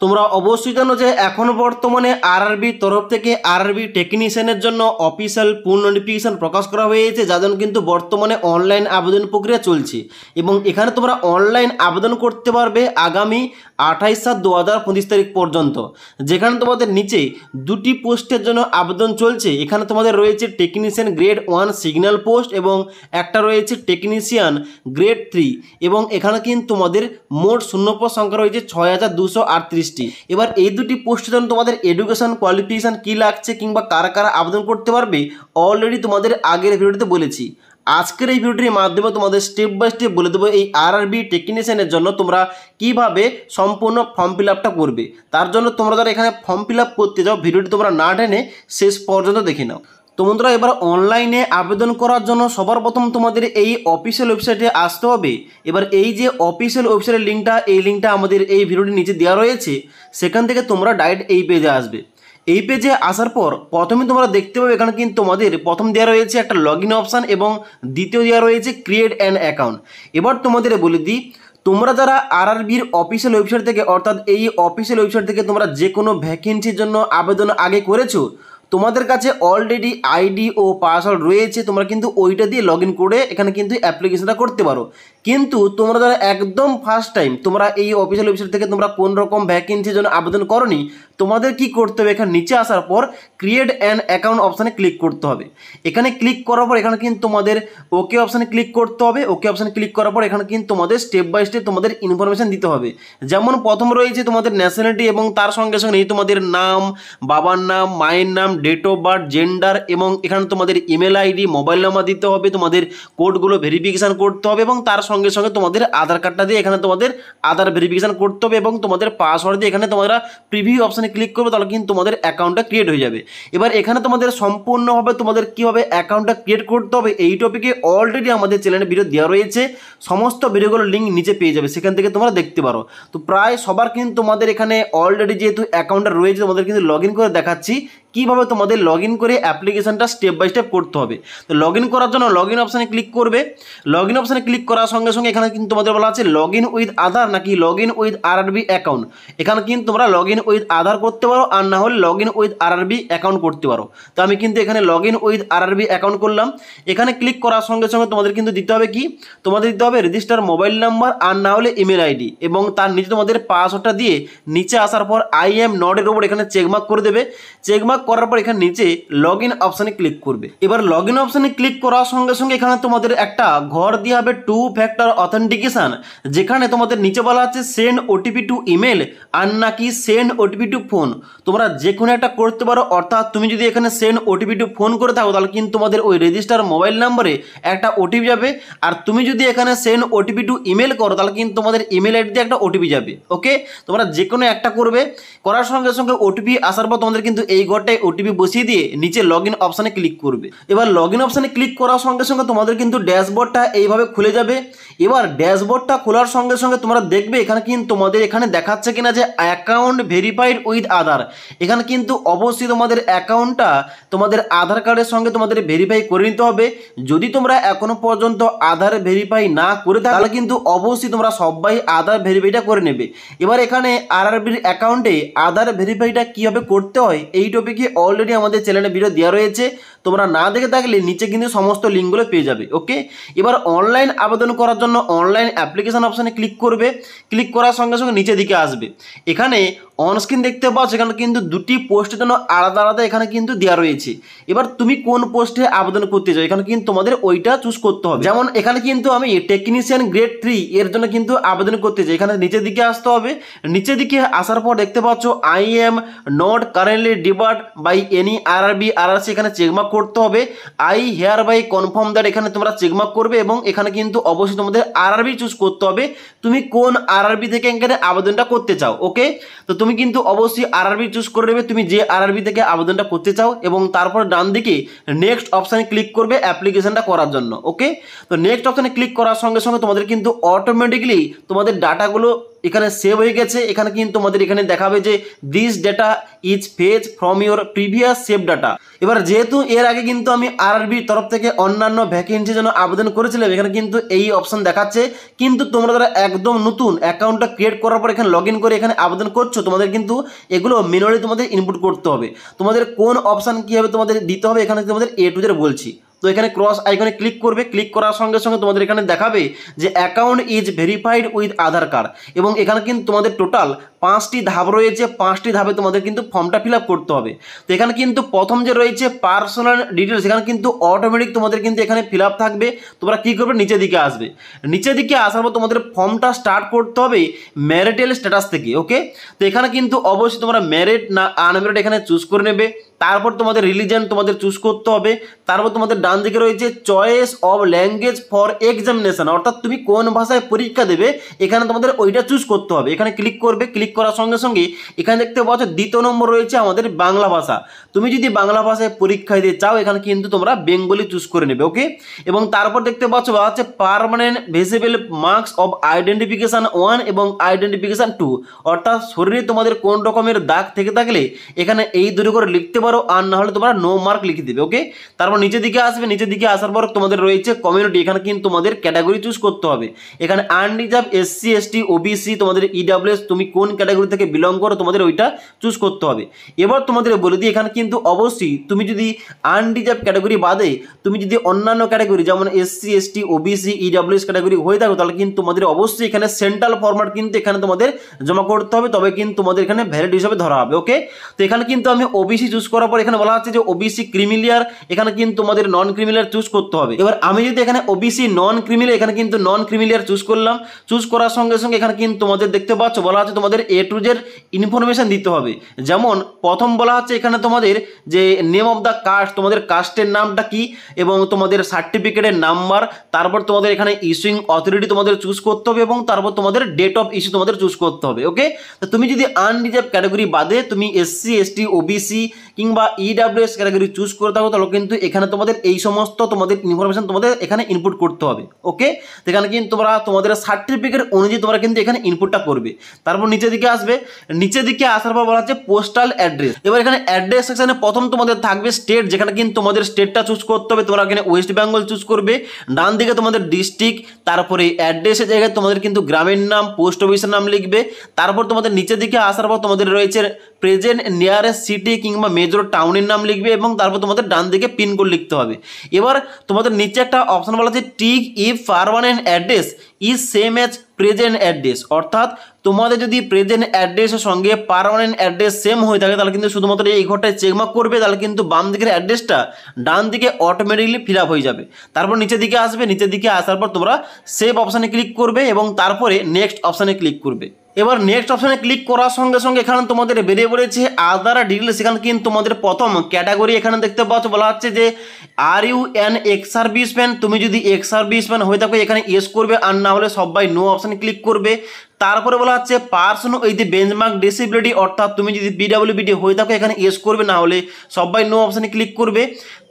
তোমরা অবশ্যই জানো যে এখন বর্তমানে আরআরবি তরফ থেকে আরআরবি টেকনিশিয়ানের জন্য অফিসিয়াল পুল নোটিফিকেশন প্রকাশ করা হয়েছে, যার জন্য কিন্তু বর্তমানে অনলাইন আবেদন প্রক্রিয়া চলছে। এবং এখানে তোমরা অনলাইন আবেদন করতে পারবে আগামী 28/7/2025 তারিখ পর্যন্ত। যেখানে তোমাদের নিচে দুটি পোস্টের জন্য আবেদন চলছে। এখানে তোমাদের রয়েছে টেকনিশিয়ান গ্রেড 1 সিগন্যাল পোস্ট এবং একটা রয়েছে টেকনিশিয়ান গ্রেড 3। এবং এখানে কিন্তু তোমাদের মোট শূন্যপদ সংখ্যা রয়েছে 6238। এবার এই দুটি পোস্টের জন্য তোমাদের এডুকেশন কোয়ালিফিকেশন কি লাগছে কিংবা কারা কারা আবেদন করতে পারবে অলরেডি তোমাদের আগের ভিডিওতে বলেছি। আজকের এই ভিডিওটির মাধ্যমে তোমাদের স্টেপ বাই স্টেপ বলে দেবো এই আরআরবি টেকনিশিয়ানের জন্য তোমরা কিভাবে সম্পূর্ণ ফর্ম ফিল আপটা করবে। তার জন্য তোমরা যারা এখানে ফর্ম ফিল আপ করতে যাও ভিডিওটি তোমরা না টেনে শেষ পর্যন্ত দেখে নাও। তো বন্ধুরা, এবার অনলাইনে আবেদন করার জন্য সবার প্রথম তোমাদের এই অফিসিয়াল ওয়েবসাইটে আসতে হবে। এবার এই যে অফিসিয়াল ওয়েবসাইটের লিঙ্কটা, এই লিঙ্কটা আমাদের এই ভিডিওটির নিচে দেওয়া রয়েছে। সেখান থেকে তোমরা ডাইরেক্ট এই পেজে আসবে। এই পেজে আসার পর প্রথমে তোমরা দেখতে পাবে এখানে কিন্তু তোমাদের প্রথম দেওয়া রয়েছে একটা লগ ইন অপশান এবং দ্বিতীয় দেওয়া রয়েছে ক্রিয়েট অ্যান অ্যাকাউন্ট। এবার তোমাদের বলে দিই, তোমরা যারা আরআরবির অফিসিয়াল ওয়েবসাইট থেকে অর্থাৎ এই অফিসিয়াল ওয়েবসাইট থেকে তোমরা যে কোনো ভ্যাকেন্সির জন্য আবেদন আগে করেছো, তোমাদের কাছে অলরেডি আইডি ও পাসওয়ার্ড রয়েছে, তোমরা কিন্তু ওইটা দিয়ে লগ ইন করে এখানে কিন্তু অ্যাপ্লিকেশনটা করতে পারো। কিন্তু তোমরা যারা একদম ফার্স্ট টাইম তোমরা এই অফিসিয়াল ওয়েবসাইট থেকে তোমরা কোন রকম ভ্যাকেন্সির জন্য আবেদন করনি, তোমাদের কি করতে হবে, এখানে নিচে আসার পর ক্রিয়েট অ্যান অ্যাকাউন্ট অপশানে ক্লিক করতে হবে। এখানে ক্লিক করার পর এখানে কিন্তু তোমাদের ওকে অপশানে ক্লিক করতে হবে। ওকে অপশানে ক্লিক করার পর এখানে কিন্তু তোমাদের স্টেপ বাই স্টেপ তোমাদের ইনফরমেশান দিতে হবে। যেমন প্রথম রয়েছে তোমাদের ন্যাশনালিটি এবং তার সঙ্গে সঙ্গে তোমাদের নাম, বাবার নাম, মায়ের নাম, ডেট অফ বার্থ, জেন্ডার এবং এখানে তোমাদের ইমেল আইডি, মোবাইল নাম্বার দিতে হবে, তোমাদের কোডগুলো ভেরিফিকেশান করতে হবে এবং তার সঙ্গে সঙ্গে তোমাদের আধার কার্ডটা দিয়ে এখানে তোমাদের আধার ভেরিফিকেশান করতে হবে এবং তোমাদের পাসওয়ার্ড দিয়ে এখানে তোমরা প্রিভিউ অপশানে ক্লিক করবে, তাহলে কিন্তু তোমাদের অ্যাকাউন্টটা ক্রিয়েট হয়ে যাবে। এবার এখানে তোমাদের সম্পূর্ণভাবে তোমাদের কীভাবে অ্যাকাউন্টটা ক্রিয়েট করতে হবে এই টপিকে অলরেডি আমাদের চ্যানেলে ভিডিও দেওয়া রয়েছে। সমস্ত ভিডিওগুলোর লিঙ্ক নিচে পেয়ে যাবে, সেখান থেকে তোমরা দেখতে পারো। তো প্রায় সবার কিন্তু তোমাদের এখানে অলরেডি যেহেতু অ্যাকাউন্টটা রয়েছে, তোমাদের কিন্তু লগ ইন করে দেখাচ্ছি কীভাবে তোমাদের লগ ইন করে অ্যাপ্লিকেশনটা স্টেপ বাই স্টেপ করতে হবে। তো লগ ইন করার জন্য লগ ইন অপশানে ক্লিক করবে। লগ ইন অপশানে ক্লিক করার সঙ্গে সঙ্গে এখানে কিন্তু তোমাদের বলা আছে লগ ইন উইথ আধার নাকি log in with RRB account. এখানে কিন্তু তোমরা লগ ইন উইথ আধার করতে পারো, আর না হলে log in with RRB account করতে পারো। তো আমি কিন্তু এখানে log in with RRB account করলাম। এখানে ক্লিক করার সঙ্গে সঙ্গে তোমাদের কিন্তু দিতে হবে কি, তোমাদের দিতে হবে রেজিস্টার মোবাইল নাম্বার আর না হলে ইমেল আইডি এবং তার নিচে তোমাদের পাসওয়ার্ডটা দিয়ে নিচে আসার পর আই এম নট এর উপর এখানে চেকমার্ক করে দেবে। চেকমার্ক করার পর এখানে নিচে লগ ইন অপশানে ক্লিক করবে। এবার লগ ইন অপশানে ক্লিক করার সঙ্গে সঙ্গে এখানে তোমাদের একটা ঘর দেওয়া হবে 2 ফ্যাক্টর অথেন্টিকেশন, যেখানে তোমাদের নিচে বলা আছে সেন্ড ওটিপি টু ইমেল আর নাকি সেন্ড ওটিপি টু ফোন। তোমরা যে কোনো একটা করতে পারো, অর্থাৎ তুমি যদি এখানে সেন্ড ওটিপি টু ফোন করে থাকো তাহলে কিন্তু তোমাদের ওই রেজিস্টার মোবাইল নাম্বারে একটা ওটিপি যাবে। আর তুমি যদি এখানে সেন্ড ওটিপি টু ইমেল করো তাহলে কিন্তু তোমাদের ইমেল আইডি দিয়ে একটা ওটিপি যাবে। ওকে, তোমরা যে কোনো একটা করবে। করার সঙ্গে সঙ্গে ওটিপি আসার পর তোমাদের কিন্তু এই ঘরটায় ওটিপি বসিয়ে দিয়ে নিচে লগ ইন অপশানে ক্লিক করবে। এবার লগ ইন অপশানে ক্লিক করার সঙ্গে সঙ্গে তোমাদের কিন্তু ড্যাশবোর্ডটা এইভাবে খুলে যাবে। এবার ড্যাশবোর্ডটা খোলার সঙ্গে সঙ্গে তোমরা দেখবে এখানে কিন্তু তোমাদের এখানে দেখাচ্ছে কিনা যে অ্যাকাউন্ট ভেরিফাইড উইথ আধার। এখানে কিন্তু অবশ্যই তোমাদের অ্যাকাউন্টটা তোমাদের আধার কার্ডের সঙ্গে তোমাদের ভেরিফাই করে নিতে হবে। যদি তোমরা এখনো পর্যন্ত আধার ভেরিফাই না করে থাকো তাহলে কিন্তু অবশ্যই তোমরা সবাই আধার ভেরিফাইটা করে নেবে। এবার এখানে আরআরবির অ্যাকাউন্টে আধার ভেরিফাইটা কীভাবে করতে হয় এই টপিকে অলরেডি আমাদের চ্যানেলে ভিডিও দেওয়া রয়েছে, তোমরা না দেখে থাকলে নিচে কিন্তু সমস্ত লিঙ্কগুলো পেয়ে যাবে। ওকে, এবার অনলাইন আবেদন করার জন্য অনলাইন অ্যাপ্লিকেশন অপশানে ক্লিক করবে। ক্লিক করার সঙ্গে সঙ্গে নিচের দিকে আসবে। এখানে অনস্ক্রিন দেখতে পাচ্ছ এখানে কিন্তু দুটি পোস্টের জন্য আলাদা আলাদা এখানে কিন্তু দেওয়া রয়েছে। এবার তুমি কোন পোস্টে আবেদন করতে চাও এখানে কিন্তু তোমাদের ওইটা চুজ করতে হবে। যেমন এখানে কিন্তু আমি টেকনিশিয়ান গ্রেড 3 এর জন্য কিন্তু আবেদন করতে চাই। এখানে নিচের দিকে আসতে হবে। নিচের দিকে আসার পর দেখতে পাচ্ছ I am not currently debarred by any RRB RRC, এখানে চেকমার্ক করতে হবে। I hereby confirm that এখানে তোমরা চেকমার্ক করবে এবং এখানে কিন্তু অবশ্যই তোমাদের আরআরবি চুজ করতে হবে তুমি কোন আরআরবি থেকে এখানে আবেদনটা করতে চাও। ওকে, তো তুমি কিন্তু অবশ্যই আরআরবি চুজ করে নেবে তুমি যে আরআরবি থেকে আবেদনটা করতে চাও এবং তারপর ডান দিকে নেক্সট অপশানে ক্লিক করবে অ্যাপ্লিকেশনটা করার জন্য। ওকে, তো নেক্সট অপশানে ক্লিক করার সঙ্গে সঙ্গে তোমাদের কিন্তু অটোমেটিকলি তোমাদের ডাটাগুলো এখানে সেভ হয়ে গেছে। এখানে কিন্তু তোমাদের এখানে দেখাবে যে this data is fetch from your previous save data. এবার যেহেতু এর আগে কিন্তু আমি আরআরবির তরফ থেকে অন্যান্য ভ্যাকেন্সির জন্য আবেদন করেছিলাম, এখানে কিন্তু এই অপশন দেখাচ্ছে। কিন্তু তোমরা যারা একদম নতুন অ্যাকাউন্টটা ক্রিয়েট করার পর এখানে লগ ইন করে এখানে আবেদন করছো, তোমাদের কিন্তু এগুলো ম্যানুয়ালি তোমাদের ইনপুট করতে হবে। তোমাদের কোন অপশন কীভাবে তোমাদের দিতে হবে এখানে তোমাদের A to Z বলছি। তো এখানে ক্রস আইকনে ক্লিক করবে। ক্লিক করার সঙ্গে সঙ্গে তোমাদের এখানে দেখাবে যে account is verified with Aadhaar card, এবং এখানে কিন্তু তোমাদের টোটাল 5টি ধাপ রয়েছে। 5টি ধাপে তোমাদের কিন্তু ফর্মটা ফিল আপ করতে হবে। তো এখানে কিন্তু প্রথম যে রয়েছে পার্সোনাল ডিটেলস, এখানে কিন্তু অটোমেটিক তোমাদের কিন্তু এখানে ফিল আপ থাকবে। তোমরা কী করবে, নিচের দিকে আসবে। নিচের দিকে আসার পর তোমাদের ফর্মটা স্টার্ট করতে হবে ম্যারিটাল স্ট্যাটাস থেকে। ওকে, তো এখানে কিন্তু অবশ্যই তোমরা ম্যারিড না আনম্যারিড এখানে চুজ করে নেবে। তারপর তোমাদের রিলিজন তোমাদের চুজ করতে হবে। তারপর তোমাদের ডান দিকে রয়েছে choice of language for examination, অর্থাৎ তুমি কোন ভাষায় পরীক্ষা দেবে এখানে তোমাদের ওইটা চুজ করতে হবে। এখানে ক্লিক করবে। ক্লিক করার সঙ্গে সঙ্গে এখানে দেখতে পাচ্ছ দ্বিতীয় নম্বর রয়েছে আমাদের বাংলা ভাষা। তুমি যদি বাংলা ভাষায় পরীক্ষা দিতে চাও এখানে কিন্তু তোমরা বেঙ্গলি চুজ করে নেবে। ওকে, এবং তারপর দেখতে পাচ্ছ বলা হচ্ছে permanent visible marks of identification 1 এবং আইডেন্টিফিকেশান 2, অর্থাৎ শরীরে তোমাদের কোন রকমের দাগ থেকে থাকলে এখানে এই দুটো করে লিখতে পারো, আর না হলে তোমরা নো মার্ক লিখে দেবে। ওকে, তারপর নিচের দিকে আসবে। নিচের দিকে আসার পর তোমাদের রয়েছে কমিউনিটি। এখানে কিন্তু তোমাদের ক্যাটাগরি চুজ করতে হবে। এখানে আনরিজার্ভ এসসি এসটি ওবিসি তোমাদের ইডাব্লিউএস, তুমি কোন ক্যাটাগরি থেকে বিলং করো তোমাদের ওইটা চুজ করতে হবে। এবার তোমাদের বলে দিই এখানে কিন্তু অবশ্যই তুমি যদি আনরিজার্ভ ক্যাটাগরি বাদে তুমি যদি অন্যান্য ক্যাটাগরি যেমন SC ST OBC EWS category হয়ে থাকো তাহলে কিন্তু তোমাদের অবশ্যই এখানে সেন্ট্রাল ফরম্যাট কিন্তু এখানে তোমাদের জমা করতে হবে, তবে কিন্তু তোমাদের এখানে ভ্যালিড হিসাবে ধরা হবে। ওকে, তো এখানে কিন্তু আমি ওবিসি চুজ করার পর এখানে বলা হচ্ছে যে ওবিসি ক্রিমিলিয়ার, এখানে কিন্তু তোমাদের নন ক্রিমিলিয়ার চুজ করতে হবে। এবার আমি যদি এখানে ওবিসি নন ক্রিমিলিয়ার, এখানে কিন্তু নন ক্রিমিলিয়ার চুজ করলাম। চুজ করার সঙ্গে সঙ্গে এখানে কিন্তু তোমাদের দেখতে পাচ্ছ বলা হচ্ছে তোমাদের A to Z ইনফরমেশন দিতে হবে। যেমন প্রথম বলা হচ্ছে এখানে তোমাদের যে নেম অফ দ্য কাস্ট, তোমাদের কাস্টের নামটা কি এবং তোমাদের সার্টিফিকেটের নাম্বার, তারপর তোমাদের এখানে ইস্যুইং অথরিটি তোমাদের চুজ করতে হবে এবং তারপর তোমাদের ডেট অফ ইস্যু তোমাদের চুজ করতে হবে। ওকে, তো তুমি যদি আনরিজার্ভ ক্যাটাগরি বাদে তুমি এসসি এসটি ওবিসি কিংবা ইডাব্লিউএস ক্যাটাগরি চুজ করে থাকো তাহলে কিন্তু এখানে তোমাদের এই সমস্ত তোমাদের ইনফরমেশন তোমাদের এখানে ইনপুট করতে হবে। ওকে, এখানে কিন্তু তোমরা তোমাদের সার্টিফিকেট অনুযায়ী তোমরা কিন্তু এখানে ইনপুটটা করবে। তারপর নিচের দিকে আসবে। নিচের দিকে আসার পর বলা হচ্ছে পোস্টাল অ্যাড্রেস। এবার এখানে অ্যাড্রেস সেকশনে প্রথম তোমাদের থাকবে স্টেট, যেখানে কিন্তু তোমাদের স্টেটটা চুজ করতে হবে। তোমরা এখানে ওয়েস্ট বেঙ্গল চুজ করবে। ডান দিকে তোমাদের ডিস্ট্রিক্ট, তারপরে অ্যাড্রেসের জায়গায় তোমাদের কিন্তু গ্রামের নাম, পোস্ট অফিসের নাম লিখবে। তারপর তোমাদের নিচের দিকে আসার পর তোমাদের রয়েছে প্রেজেন্ট নিয়ারেস্ট সিটি কিংবা মেজর টাউনের নাম লিখবে এবং তারপর তোমাদের ডান দিকে পিনকোড লিখতে হবে। এবার তোমাদের নিচে একটা অপশন বলা আছে tick if permanent address is same as present address, অর্থাৎ তোমাদের যদি প্রেজেন্ট অ্যাড্রেসের সঙ্গে পার্মানেন্ট অ্যাড্রেস সেম হয়ে থাকে তাহলে কিন্তু শুধুমাত্র এই ঘরটায় চেকমার্ক করবে, তাহলে কিন্তু বাম দিকের অ্যাড্রেসটা ডান দিকে অটোমেটিকলি ফিল আপ হয়ে যাবে। তারপর নিচের দিকে আসবে। নিচের দিকে আসার পর তোমরা সেভ অপশানে ক্লিক করবে এবং তারপরে নেক্সট অপশানে ক্লিক করবে। এবার নেক্সট অপশানে ক্লিক করার সঙ্গে সঙ্গে এখানে তোমাদের বেরিয়ে পড়েছে আদার ডিটেলস। এখানে কিন্তু তোমাদের প্রথম ক্যাটাগরি এখানে দেখতে পাচ্ছ বলা হচ্ছে যে are you an ex serviceman, তুমি যদি এক্স সার্ভিসম্যান হয়ে থাকো এখানে ইয়েস করবে, আর না হলে সবাই নো অপশানে ক্লিক করবে। তারপরে বলা হচ্ছে পার্সন উইথ বেঞ্চমার্ক ডিসেবিলিটি, অর্থাৎ তুমি যদি পিডাব্লিউবিডি হয়ে থাকো এখানে ইয়েস করবে, না হলে সবাই নো অপশানে ক্লিক করবে।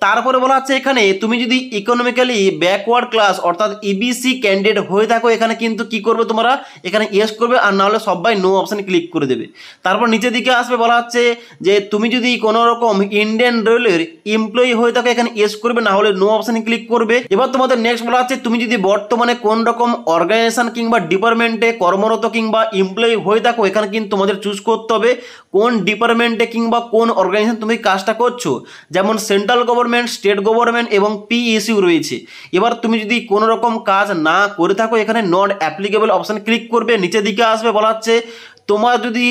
তারপরে বলা হচ্ছে এখানে তুমি যদি ইকোনমিক্যালি ব্যাকওয়ার্ড ক্লাস অর্থাৎ ইবিসি ক্যান্ডিডেট হয়ে থাকো এখানে কিন্তু কি করবে তোমরা এখানে ইয়েস করবে, আর না হলে সবাই নো অপশানে ক্লিক করে দেবে। তারপর নিচের দিকে আসবে বলা হচ্ছে যে তুমি যদি কোনো রকম ইন্ডিয়ান রেলওয়ের এমপ্লয়ি হয়ে থাকো এখানে ইয়েস করবে, না হলে নো অপশানে ক্লিক করবে। এবার তোমাদের নেক্সট বলা হচ্ছে তুমি যদি বর্তমানে কোন রকম অর্গানাইজেশন কিংবা ডিপার্টমেন্টে কর্মরত কিংবা এমপ্লয়ি হয়ে থাকো এখানে কিন্তু তোমাদের চুজ করতে হবে কোন ডিপার্টমেন্টে কিংবা কোন অর্গানাইজেশন তুমি কাজটা করছো। যেমন সেন্ট্রাল গভর্নমেন্ট, স্টেট গভর্নমেন্ট এবং পিএসইউ রয়েছে। এবার তুমি যদি কোনো রকম কাজ না করে থাকো এখানে নট অ্যাপ্লিকেবল অপশান ক্লিক করবে। নিচের দিকে আসবে বলা হচ্ছে তোমার যদি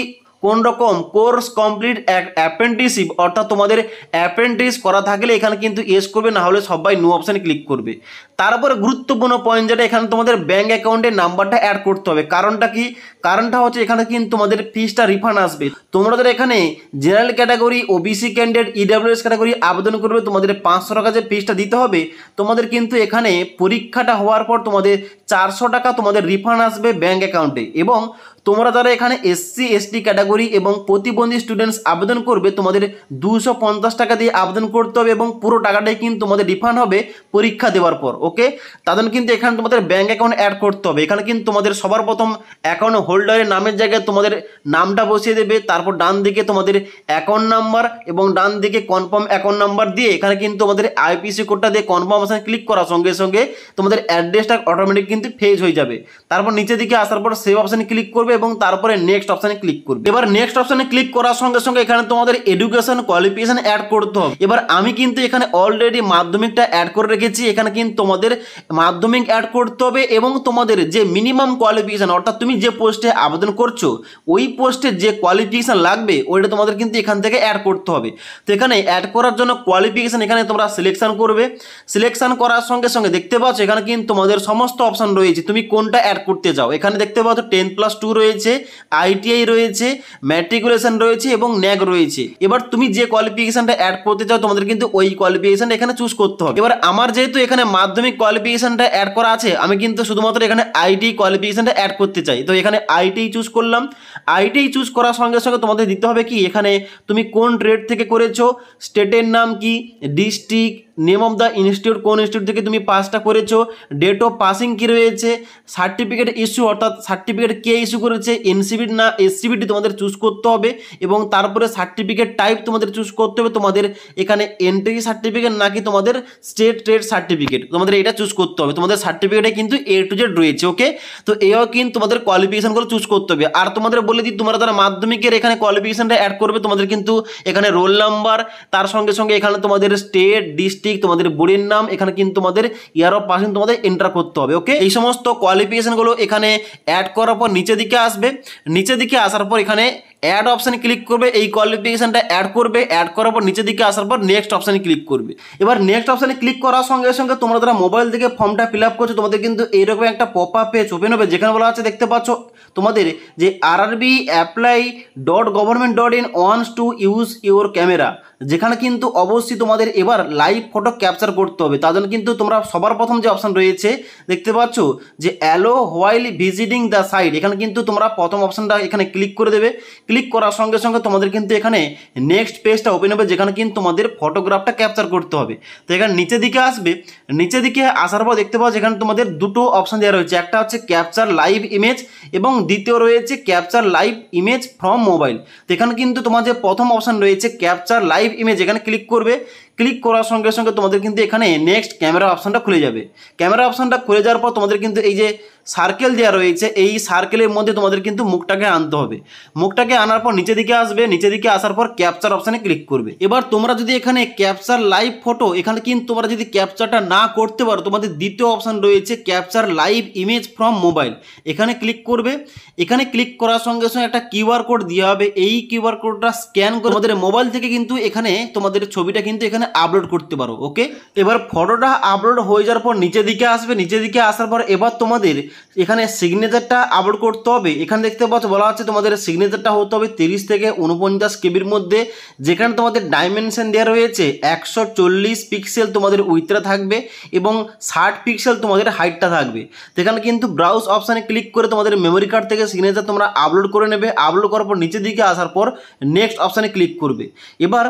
কোন রকম কোর্স কমপ্লিট অ্যাপ্রেন্টিসশিপ অর্থাৎ তোমাদের অ্যাপ্রেন্টিস করা থাকলে এখানে কিন্তু ইয়েস করবে, না হলে সবাই নো অপশানে ক্লিক করবে। তারপরে গুরুত্বপূর্ণ পয়েন্ট যেটা এখানে তোমাদের ব্যাঙ্ক অ্যাকাউন্টের নাম্বারটা অ্যাড করতে হবে। কারণটা কি? কারণটা হচ্ছে এখানে কিন্তু তোমাদের ফিসটা রিফান্ড আসবে। তোমাদের এখানে general category, OBC candidate, EWS category আবেদন করবে, তোমাদের 500 টাকা যে ফিসটা দিতে হবে। তোমাদের কিন্তু এখানে পরীক্ষাটা হওয়ার পর তোমাদের 400 টাকা তোমাদের রিফান্ড আসবে ব্যাঙ্ক অ্যাকাউন্টে। এবং তোমরা যারা এখানে এসসি এসটি ক্যাটাগরি এবং প্রতিবন্ধী স্টুডেন্টস আবেদন করবে তোমাদের 250 টাকা দিয়ে আবেদন করতে হবে এবং পুরো টাকাটাই কিন্তু তোমাদের রিফান্ড হবে পরীক্ষা দেওয়ার পর। ওকে। তাদের কিন্তু এখানে তোমাদের ব্যাঙ্ক অ্যাকাউন্ট অ্যাড করতে হবে। এখানে কিন্তু তোমাদের সবার প্রথম অ্যাকাউন্ট হোল্ডারের নামের জায়গায় তোমাদের নামটা বসিয়ে দেবে, তারপর ডান দিকে তোমাদের অ্যাকাউন্ট নাম্বার এবং ডান দিকে কনফার্ম অ্যাকাউন্ট নাম্বার দিয়ে এখানে কিন্তু তোমাদের আইপিসি কোডটা দিয়ে কনফার্ম অপশানে ক্লিক করার সঙ্গে সঙ্গে তোমাদের অ্যাড্রেসটা অটোমেটিক কিন্তু ফেজ হয়ে যাবে। তারপর নিচের দিকে আসার পর সেভ অপশানে ক্লিক করবে এবং তারপরে নেক্সট অপশানে ক্লিক করবে। এবার নেক্সট অপশানে ক্লিক করার সঙ্গে সঙ্গে এখানে তোমাদের এডুকেশন কোয়ালিফিকেশন অ্যাড করতে হবে। এবার আমি কিন্তু এখানে অলরেডি মাধ্যমিকটা অ্যাড করে রেখেছি। এখানে কিন্তু তোমাদের মাধ্যমিক অ্যাড করতে হবে এবং তোমাদের যে মিনিমাম কোয়ালিফিকেশন অর্থাৎ তুমি যে পোস্টে আবেদন করছো ওই পোস্টে যে কোয়ালিফিকেশন লাগবে ওইটা তোমাদের কিন্তু এখান থেকে অ্যাড করতে হবে। তো এখানে অ্যাড করার জন্য কোয়ালিফিকেশন এখানে তোমরা সিলেকশন করবে। সিলেকশন করার সঙ্গে সঙ্গে দেখতে পাচ্ছ এখানে কিন্তু তোমাদের সমস্ত অপশন রয়েছে, তুমি কোনটা অ্যাড করতে চাও। এখানে দেখতে পাচ্ছ 10+2 রয়েছে, আইটিআই রয়েছে, ম্যাট্রিকুলেশন রয়েছে এবং ন্যাগ রয়েছে। এবার তুমি যে কোয়ালিফিকেশনটা অ্যাড করতে চাও তোমাদের কিন্তু ওই কোয়ালিফিকেশনটা এখানে চুজ করতে হবে। এবার আমার যেহেতু এখানে মাধ্যমিক কোয়ালিফিকেশনটা অ্যাড করা আছে আমি কিন্তু শুধুমাত্র এখানে আইটি কোয়ালিফিকেশনটা অ্যাড করতে চাই। তো এখানে আইটিআই চুজ করলাম। আইটিআই চুজ করার সঙ্গে সঙ্গে তোমাদের দিতে হবে কি এখানে তুমি কোন ট্রেড থেকে করেছো, স্টেটের নাম কি, district, name of the institute, কোন ইনস্টিটিউট থেকে তুমি পাসটা করেছো, ডেট অফ পাসিং কী রয়েছে, সার্টিফিকেট ইস্যু অর্থাৎ সার্টিফিকেট কে ইস্যু করেছে, এনসিবিটি না এসসিবিটি তোমাদের চুজ করতে হবে এবং তারপরে সার্টিফিকেট টাইপ তোমাদের চুজ করতে হবে। তোমাদের এখানে এন্ট্রি সার্টিফিকেট নাকি তোমাদের স্টেট ট্রেড সার্টিফিকেট তোমাদের এটা চুজ করতে হবে। তোমাদের সার্টিফিকেটে কিন্তু A to Z রয়েছে, ওকে। তো এও কিন্তু তোমাদের কোয়ালিফিকেশনগুলো চুজ করতে হবে। আর তোমাদের বলে দিই তোমরা যারা মাধ্যমিকের এখানে কোয়ালিফিকেশনটা অ্যাড করবে তোমাদের কিন্তু এখানে রোল নাম্বার, তার সঙ্গে সঙ্গে এখানে তোমাদের স্টেট, ডিস্ট্রিক্ট, তোমাদের বোর্ডের নাম, এখানে কিন্তু তোমাদের ইয়ার অফ পাসিং তোমাদের এন্টার করতে হবে, ওকে। এই সমস্ত কোয়ালিফিকেশনগুলো এখানে অ্যাড করার পর নিচের দিকে আসবে। নিচের দিকে আসার পর এখানে অ্যাড অপশানে ক্লিক করবে, এই কোয়ালিফিকেশনটা অ্যাড করবে। অ্যাড করার পর নিচের দিকে আসার পর নেক্সট অপশানে ক্লিক করবে। এবার নেক্সট অপশানে ক্লিক করার সঙ্গে সঙ্গে তোমরা যারা মোবাইল থেকে ফর্মটা ফিল আপ করছো তোমাদের কিন্তু এইরকম একটা পপ আপ পেজ ওপেন হবে যেখানে বলা আছে দেখতে পাচ্ছ তোমাদের যে rrbapply.government.in wants to use your camera, যেখানে কিন্তু অবশ্যই তোমাদের এবার লাইভ ফটো ক্যাপচার করতে হবে। তার জন্য কিন্তু তোমরা সবার প্রথম যে অপশান রয়েছে দেখতে পাচ্ছ যে allow while visiting the site, এখানে কিন্তু তোমরা প্রথম অপশানটা এখানে ক্লিক করে দেবে। ক্লিক করার সঙ্গে সঙ্গে তোমাদের কিন্তু এখানে নেক্সট পেজটা ওপেন হবে যেখানে কিন্তু তোমাদের ফটোগ্রাফটা ক্যাপচার করতে হবে। তো এখানে নিচের দিকে আসবে। নিচের দিকে আসার পর দেখতে পাচ্ছ এখানে তোমাদের দুটো অপশান দেওয়া রয়েছে, একটা হচ্ছে ক্যাপচার লাইভ ইমেজ এবং দ্বিতীয় রয়েছে capture live image from mobile. তো এখানে কিন্তু তোমার যে প্রথম অপশান রয়েছে ক্যাপচার লাইভ ইমেজ এখানে ক্লিক করবে। ক্লিক করার সঙ্গে সঙ্গে তোমাদের কিন্তু এখানে নেক্সট ক্যামেরা অপশানটা খুলে যাবে। ক্যামেরা অপশানটা খুলে যাওয়ার পর তোমাদের কিন্তু এই যে সার্কেল দেওয়া রয়েছে এই সার্কেলের মধ্যে তোমাদের কিন্তু মুখটাকে আনতে হবে। মুখটাকে আনার পর নিচের দিকে আসবে। নিচের দিকে আসার পর ক্যাপচার অপশানে ক্লিক করবে। এবার তোমরা যদি এখানে ক্যাপচার লাইভ ফটো এখানে কিন্তু তোমরা যদি ক্যাপচারটা না করতে পারো তোমাদের দ্বিতীয় অপশান রয়েছে capture live image from mobile, এখানে ক্লিক করবে। এখানে ক্লিক করার সঙ্গে সঙ্গে একটা কিউআর কোড দেওয়া হবে। এই কিউআর কোডটা স্ক্যান করে তোমাদের মোবাইল থেকে কিন্তু এখানে তোমাদের ছবিটা কিন্তু এখানে আপলোড করতে পারো, ওকে। এবার ফটোটা আপলোড হয়ে যাওয়ার পর নিচের দিকে আসবে। নিচের দিকে আসার পর এবার তোমাদের এখানে সিগনেচারটা আপলোড করতে হবে। এখানে দেখতে পাচ্ছ বলা আছে তোমাদের সিগনেচারটা হতে হবে 30 থেকে 49 কেবির মধ্যে, যেখানে তোমাদের ডাইমেনশন দেওয়া রয়েছে 140 পিক্সেল তোমাদের উইথটা থাকবে এবং 60 পিক্সেল তোমাদের হাইটটা থাকবে। সেখানে কিন্তু ব্রাউজ অপশানে ক্লিক করে তোমাদের মেমোরি কার্ড থেকে সিগনেচার তোমরা আপলোড করে নেবে। আপলোড করার পর নিচের দিকে আসার পর নেক্সট অপশানে ক্লিক করবে। এবার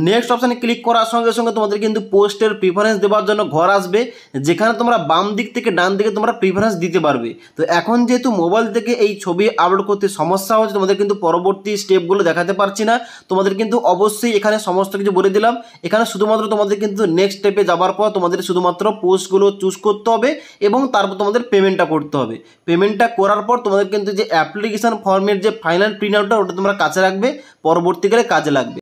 নেক্সট অপশানে ক্লিক করার সঙ্গে সঙ্গে তোমাদের কিন্তু পোস্টের প্রিফারেন্স দেওয়ার জন্য ঘর আসবে, যেখানে তোমরা বাম দিক থেকে ডান দিকে তোমরা প্রিফারেন্স দিতে পারবে। তো এখন যেহেতু মোবাইল থেকে এই ছবি আপলোড করতে সমস্যা হচ্ছে তোমাদের কিন্তু পরবর্তী স্টেপগুলো দেখাতে পারছি না, তোমাদের কিন্তু অবশ্যই এখানে সমস্ত কিছু বলে দিলাম। এখানে শুধুমাত্র তোমাদের কিন্তু নেক্সট স্টেপে যাওয়ার পর তোমাদের শুধুমাত্র পোস্টগুলো চুজ করতে হবে এবং তারপর তোমাদের পেমেন্টটা করতে হবে। পেমেন্টটা করার পর তোমাদের কিন্তু যে অ্যাপ্লিকেশন ফর্মের যে ফাইনাল প্রিন্ট আউটটা ওটা তোমরা কাছে রাখবে, পরবর্তীকালে কাজে লাগবে।